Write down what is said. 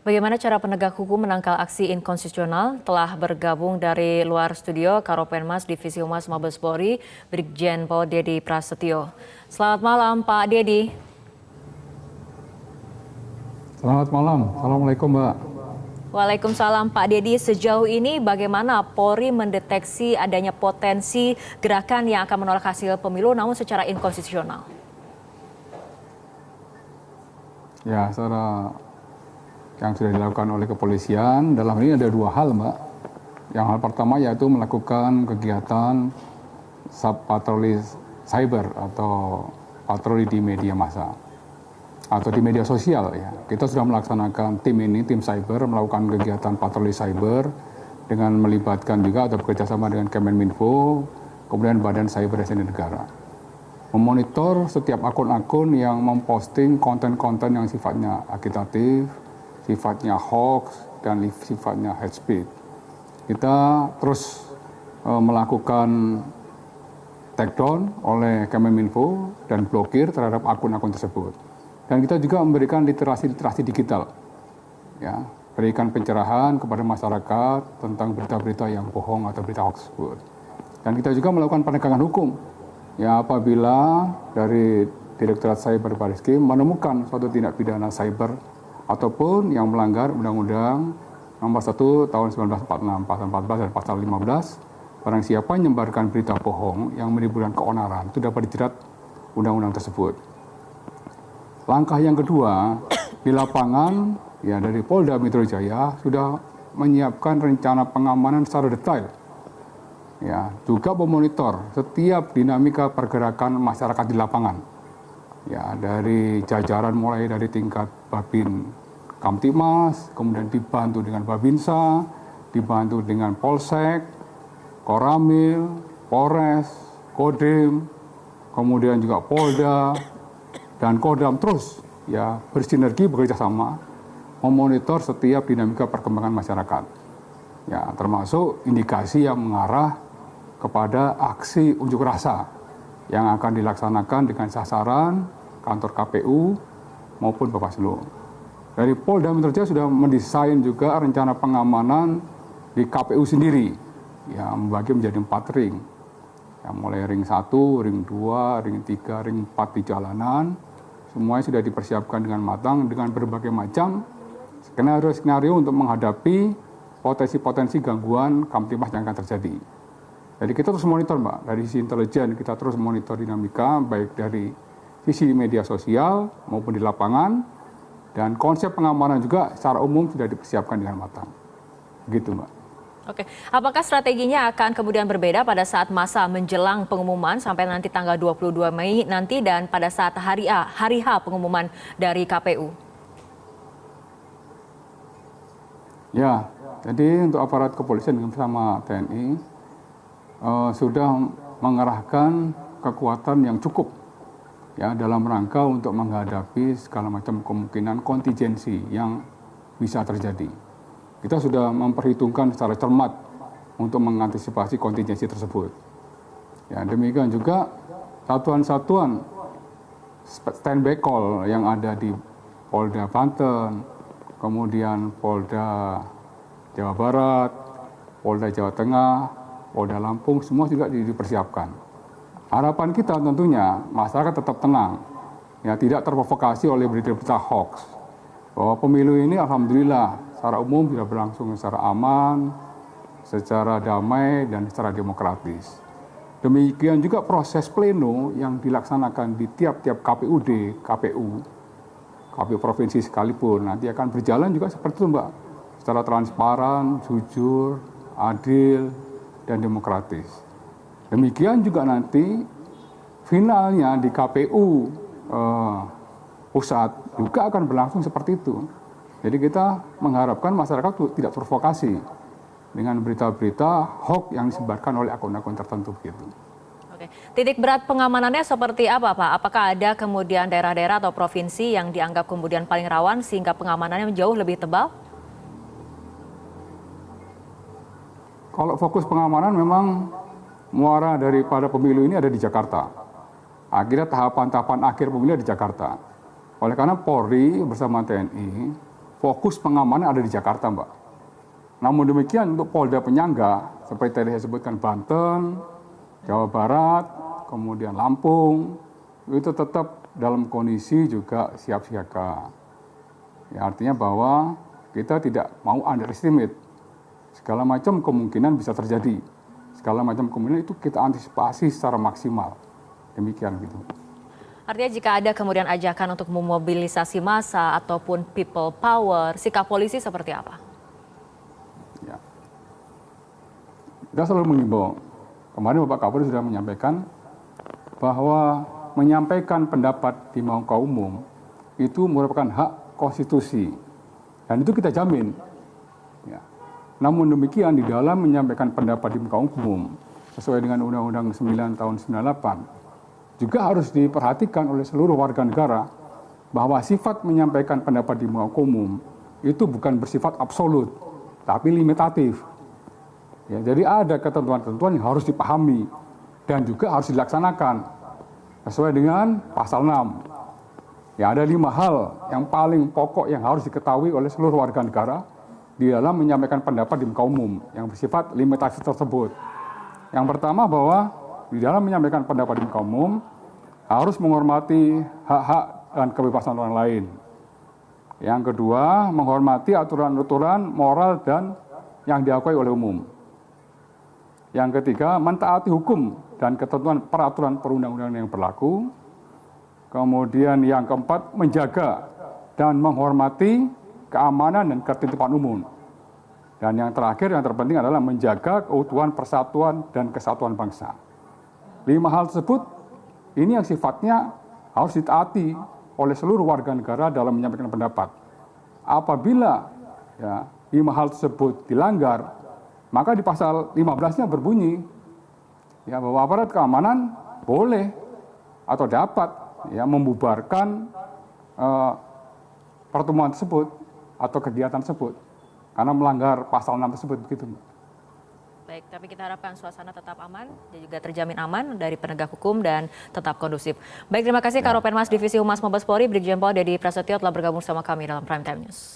Bagaimana cara penegak hukum menangkal aksi inkonstitusional? Telah bergabung dari luar studio Karopenmas Divisi Humas Mabes Polri, Brigjen Pol Dedi Prasetyo. Selamat malam Pak Dedi. Selamat malam, Assalamualaikum Mbak. Waalaikumsalam Pak Dedi. Sejauh ini bagaimana Polri mendeteksi adanya potensi gerakan yang akan menolak hasil pemilu namun secara inkonstitusional? Ya, secara yang sudah dilakukan oleh kepolisian, dalam ini ada dua hal Mbak. Yang hal pertama yaitu melakukan kegiatan patroli cyber atau patroli di media massa atau di media sosial ya. Kita sudah melaksanakan tim cyber melakukan kegiatan patroli cyber dengan melibatkan juga atau bekerjasama dengan Kemenminfo, kemudian Badan Cyber SNI Negara. Memonitor setiap akun-akun yang memposting konten-konten yang sifatnya agitatif, sifatnya hoax, dan sifatnya hate speech. Kita terus melakukan takedown oleh Kemenminfo dan blokir terhadap akun-akun tersebut. Dan kita juga memberikan literasi digital, ya, berikan pencerahan kepada masyarakat tentang berita-berita yang bohong atau berita hoax tersebut. Dan kita juga melakukan penegakan hukum. Ya, apabila dari Direktorat Cyber Bareskrim menemukan suatu tindak pidana cyber ataupun yang melanggar Undang-Undang Nomor 1 Tahun 1946, Pasal 14 dan Pasal 15, barang siapa menyebarkan berita bohong yang menimbulkan keonaran itu dapat dijerat undang-undang tersebut. Langkah yang kedua, di lapangan ya dari Polda Metro Jaya sudah menyiapkan rencana pengamanan secara detail. Ya, juga memonitor setiap dinamika pergerakan masyarakat di lapangan. Ya, dari jajaran mulai dari tingkat Babin Kamtibmas, kemudian dibantu dengan Babinsa, dibantu dengan Polsek, Koramil, Polres, Kodim, kemudian juga Polda dan Kodam terus ya bersinergi bekerja sama memonitor setiap dinamika perkembangan masyarakat. Ya, termasuk indikasi yang mengarah kepada aksi unjuk rasa yang akan dilaksanakan dengan sasaran kantor KPU maupun Bawaslu. Dari Polda Metro Jaya sudah mendesain juga rencana pengamanan di KPU sendiri, yang membagi menjadi 4 ring. Ya, mulai ring 1, ring 2, ring 3, ring 4 di jalanan, semuanya sudah dipersiapkan dengan matang dengan berbagai macam skenario-skenario untuk menghadapi potensi-potensi gangguan Kamtibmas yang akan terjadi. Jadi kita terus monitor Mbak, dari sisi intelijen kita terus monitor dinamika baik dari sisi media sosial maupun di lapangan, dan konsep pengamanan juga secara umum sudah dipersiapkan dengan matang. Begitu Mbak. Oke, apakah strateginya akan kemudian berbeda pada saat masa menjelang pengumuman sampai nanti tanggal 22 Mei nanti dan pada saat hari H pengumuman dari KPU? Ya, jadi untuk aparat kepolisian bersama TNI sudah mengerahkan kekuatan yang cukup ya dalam rangka untuk menghadapi segala macam kemungkinan kontingensi yang bisa terjadi. Kita sudah memperhitungkan secara cermat untuk mengantisipasi kontingensi tersebut. Ya, demikian juga satuan-satuan standby call yang ada di Polda Banten, kemudian Polda Jawa Barat, Polda Jawa Tengah, Polda Lampung, semua juga dipersiapkan. Harapan kita tentunya masyarakat tetap tenang, ya tidak terprovokasi oleh berita-berita hoax. Bahwa pemilu ini alhamdulillah secara umum sudah berlangsung secara aman, secara damai dan secara demokratis. Demikian juga proses pleno yang dilaksanakan di tiap-tiap KPUD, KPU provinsi sekalipun nanti akan berjalan juga seperti itu Mbak, secara transparan, jujur, adil, dan demokratis. Demikian juga nanti finalnya di KPU pusat juga akan berlangsung seperti itu. Jadi kita mengharapkan masyarakat tidak terprovokasi dengan berita-berita hoax yang disebarkan oleh akun-akun tertentu gitu. Oke. Titik berat pengamanannya seperti apa Pak? Apakah ada kemudian daerah-daerah atau provinsi yang dianggap kemudian paling rawan sehingga pengamanannya jauh lebih tebal? Kalau fokus pengamanan memang muara daripada pemilu ini ada di Jakarta. Akhirnya tahapan-tahapan akhir pemilu di Jakarta. Oleh karena Polri bersama TNI fokus pengamanan ada di Jakarta, Mbak. Namun demikian untuk Polda penyangga, seperti tadi saya sebutkan Banten, Jawa Barat, kemudian Lampung, itu tetap dalam kondisi juga siap siaga. Ya, artinya bahwa kita tidak mau underestimate. Segala macam kemungkinan bisa terjadi. Segala macam kemungkinan itu kita antisipasi secara maksimal. Demikian gitu. Artinya jika ada kemudian ajakan untuk memobilisasi massa ataupun people power, sikap polisi seperti apa? Ya. Kita selalu mengimbau. Kemarin Bapak Kapolri sudah menyampaikan bahwa menyampaikan pendapat di muka umum itu merupakan hak konstitusi. Dan itu kita jamin. Ya. Namun demikian di dalam menyampaikan pendapat di muka umum sesuai dengan Undang-Undang 9 tahun 98 juga harus diperhatikan oleh seluruh warga negara bahwa sifat menyampaikan pendapat di muka umum itu bukan bersifat absolut, tapi limitatif. Ya, jadi ada ketentuan-ketentuan yang harus dipahami dan juga harus dilaksanakan sesuai dengan pasal 6. Ya, ada 5 hal yang paling pokok yang harus diketahui oleh seluruh warga negara di dalam menyampaikan pendapat di muka umum yang bersifat limitatif tersebut. Yang pertama bahwa di dalam menyampaikan pendapat di muka umum harus menghormati hak-hak dan kebebasan orang lain. Yang kedua, menghormati aturan-aturan moral dan yang diakui oleh umum. Yang ketiga, mentaati hukum dan ketentuan peraturan perundang-undangan yang berlaku. Kemudian yang keempat, menjaga dan menghormati keamanan dan ketertiban umum. Dan yang terakhir, yang terpenting adalah menjaga keutuhan persatuan dan kesatuan bangsa. 5 hal tersebut, ini yang sifatnya harus ditaati oleh seluruh warga negara dalam menyampaikan pendapat. Apabila 5 hal tersebut dilanggar, maka di pasal 15-nya berbunyi bahwa aparat keamanan boleh atau dapat membubarkan pertemuan tersebut atau kegiatan tersebut karena melanggar pasal 6 tersebut begitu. Baik, tapi kita harapkan suasana tetap aman dan juga terjamin aman dari penegak hukum dan tetap kondusif. Baik, terima kasih Karopenmas Divisi Humas Mabes Polri Brigjen Pol Dedi Prasetyo telah bergabung sama kami dalam Prime Time News.